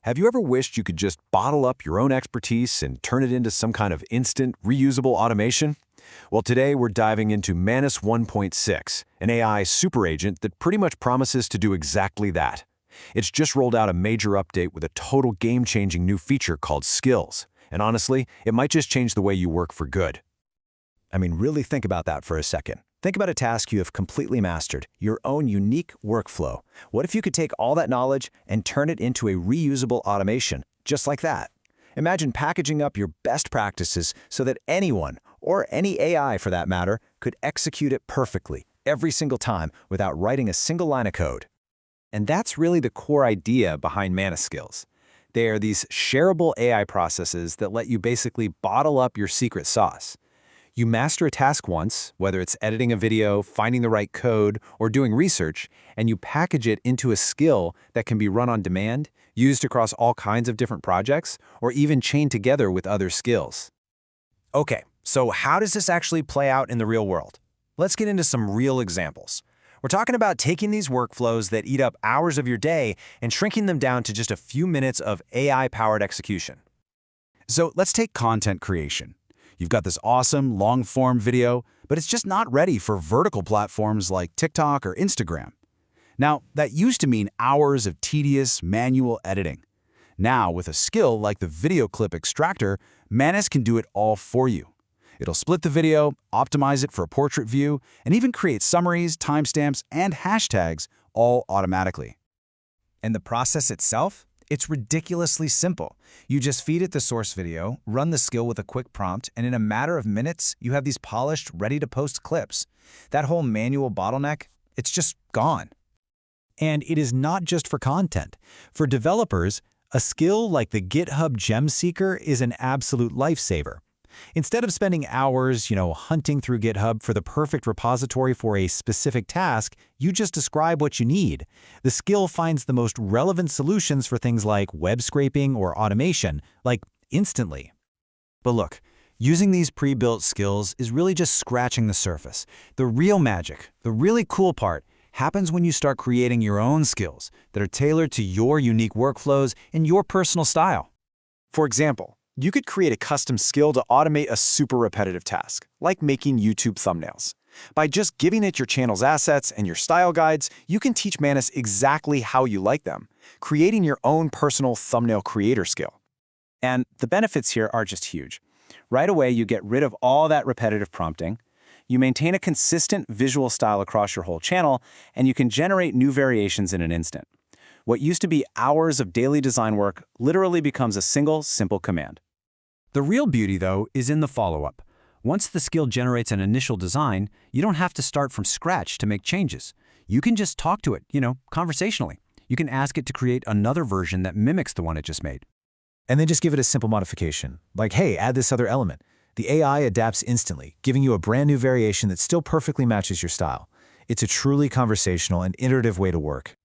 Have you ever wished you could just bottle up your own expertise and turn it into some kind of instant, reusable automation? Well, today we're diving into Manus 1.6, an AI super agent that pretty much promises to do exactly that. It's just rolled out a major update with a total game-changing new feature called Skills. And honestly, it might just change the way you work for good. I mean, really think about that for a second. Think about a task you have completely mastered, your own unique workflow. What if you could take all that knowledge and turn it into a reusable automation, just like that? Imagine packaging up your best practices so that anyone, or any AI for that matter, could execute it perfectly, every single time, without writing a single line of code. And that's really the core idea behind Manus Skills. They are these shareable AI processes that let you basically bottle up your secret sauce. You master a task once, whether it's editing a video, finding the right code, or doing research, and you package it into a skill that can be run on demand, used across all kinds of different projects, or even chained together with other skills. Okay, so how does this actually play out in the real world? Let's get into some real examples. We're talking about taking these workflows that eat up hours of your day and shrinking them down to just a few minutes of AI-powered execution. So let's take content creation. You've got this awesome long-form video, but it's just not ready for vertical platforms like TikTok or Instagram. Now, that used to mean hours of tedious manual editing. Now, with a skill like the video clip extractor, Manus can do it all for you. It'll split the video, optimize it for a portrait view, and even create summaries, timestamps, and hashtags all automatically. And the process itself? It's ridiculously simple. You just feed it the source video, run the skill with a quick prompt, and in a matter of minutes, you have these polished, ready-to-post clips. That whole manual bottleneck, it's just gone. And it is not just for content. For developers, a skill like the GitHub Gem Seeker is an absolute lifesaver. Instead of spending hours, hunting through GitHub for the perfect repository for a specific task, you just describe what you need. The skill finds the most relevant solutions for things like web scraping or automation, instantly. But look, using these pre-built skills is really just scratching the surface. The real magic, the really cool part, happens when you start creating your own skills that are tailored to your unique workflows and your personal style. For example, you could create a custom skill to automate a super repetitive task, like making YouTube thumbnails. By just giving it your channel's assets and your style guides, you can teach Manus exactly how you like them, creating your own personal thumbnail creator skill. And the benefits here are just huge. Right away, you get rid of all that repetitive prompting, you maintain a consistent visual style across your whole channel, and you can generate new variations in an instant. What used to be hours of daily design work literally becomes a single, simple command. The real beauty, though, is in the follow-up. Once the skill generates an initial design, you don't have to start from scratch to make changes. You can just talk to it, conversationally. You can ask it to create another version that mimics the one it just made. And then just give it a simple modification, like, hey, add this other element. The AI adapts instantly, giving you a brand new variation that still perfectly matches your style. It's a truly conversational and iterative way to work.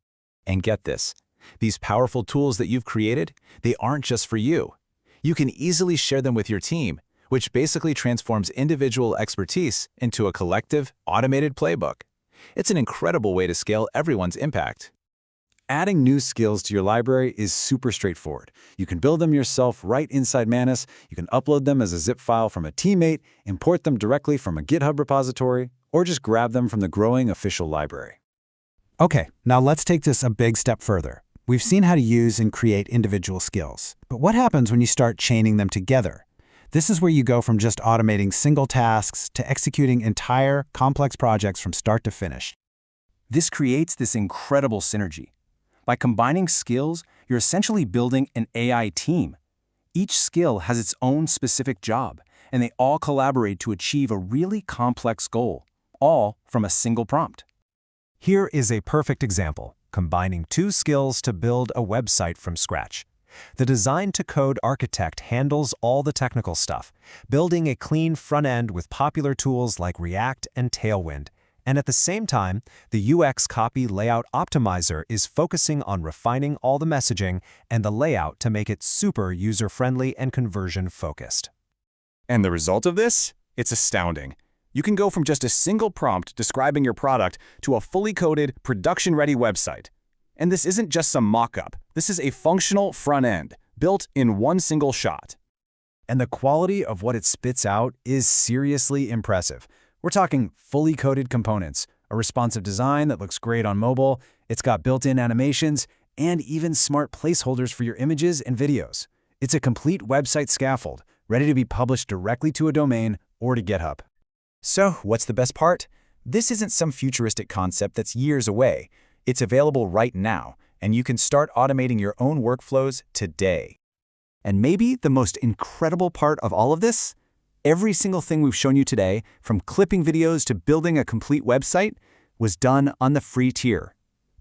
And get this, these powerful tools that you've created, they aren't just for you. You can easily share them with your team, which basically transforms individual expertise into a collective, automated playbook. It's an incredible way to scale everyone's impact. Adding new skills to your library is super straightforward. You can build them yourself right inside Manus, you can upload them as a zip file from a teammate, import them directly from a GitHub repository, or just grab them from the growing official library. Okay, now let's take this a big step further. We've seen how to use and create individual skills, but what happens when you start chaining them together? This is where you go from just automating single tasks to executing entire, complex projects from start to finish. This creates this incredible synergy. By combining skills, you're essentially building an AI team. Each skill has its own specific job, and they all collaborate to achieve a really complex goal, all from a single prompt. Here is a perfect example, combining two skills to build a website from scratch. The design-to-code architect handles all the technical stuff, building a clean front end with popular tools like React and Tailwind. And at the same time, the UX copy layout optimizer is focusing on refining all the messaging and the layout to make it super user-friendly and conversion-focused. And the result of this? It's astounding. You can go from just a single prompt describing your product to a fully coded, production-ready website. And this isn't just some mock-up. This is a functional front end, built in one single shot. And the quality of what it spits out is seriously impressive. We're talking fully coded components, a responsive design that looks great on mobile, it's got built-in animations, and even smart placeholders for your images and videos. It's a complete website scaffold, ready to be published directly to a domain or to GitHub. So, what's the best part? This isn't some futuristic concept that's years away. It's available right now, and you can start automating your own workflows today. And maybe the most incredible part of all of this? Every single thing we've shown you today, from clipping videos to building a complete website, was done on the free tier.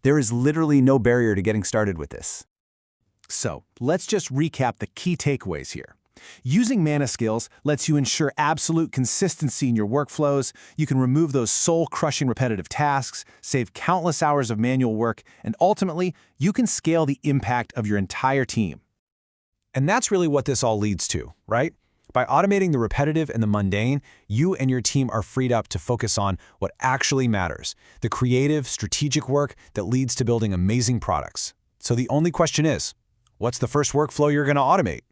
There is literally no barrier to getting started with this. So, let's just recap the key takeaways here. Using Manus Skills lets you ensure absolute consistency in your workflows. You can remove those soul-crushing repetitive tasks, save countless hours of manual work, and ultimately, you can scale the impact of your entire team. And that's really what this all leads to, right? By automating the repetitive and the mundane, you and your team are freed up to focus on what actually matters, the creative, strategic work that leads to building amazing products. So the only question is, what's the first workflow you're going to automate?